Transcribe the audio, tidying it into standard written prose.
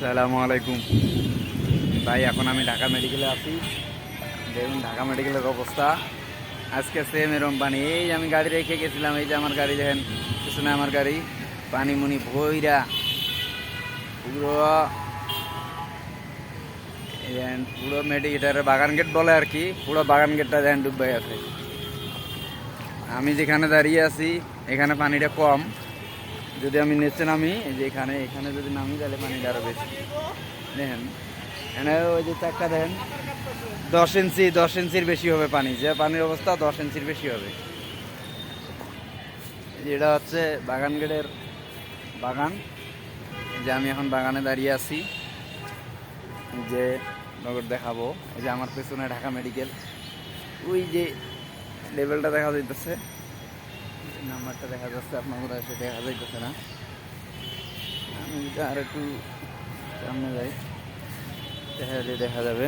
আসসালামু আলাইকুম ভাই। এখন আমি ঢাকা মেডিকেলে আছি। দেখুন ঢাকা মেডিকেলের অবস্থা আজকে সেম এরকম পানি। এই যে আমি গাড়ি রেখে গেছিলাম, এই যে আমার গাড়ি দেখেন, পিছনে আমার গাড়ি, পানি মুনি ভইরা পুরো পুরো মেডিকেলের বাগান গেট বলে আর কি, পুরো বাগান গেটটা দেখেন ডুবে গেছে। আমি যেখানে দাঁড়িয়ে আছি এখানে পানিটা কম, যদি আমি নিচে নামি, এই যে এখানে এখানে যদি নামি তাহলে পানিটা আরো বেশি। দেখেন এখানে ওই যে চাক্কা দেখেন, 10 ইঞ্চি 10 ইঞ্চির বেশি হবে পানি, যে পানির অবস্থা 10 ইঞ্চির বেশি হবে। এটা হচ্ছে বাগান গেটের বাগান। এই যে আমি এখন বাগানে দাঁড়িয়ে আছি, যে নগর দেখাবো। এই যে আমার পেছনে ঢাকা মেডিকেল, ওই যে লেভেলটা দেখা যাইতেছে, নাম্বারটা দেখা যাচ্ছে, আপনার এসে দেখা যাইতেছে না। আমি আর একটু সামনে যাই, দেখা যাবে।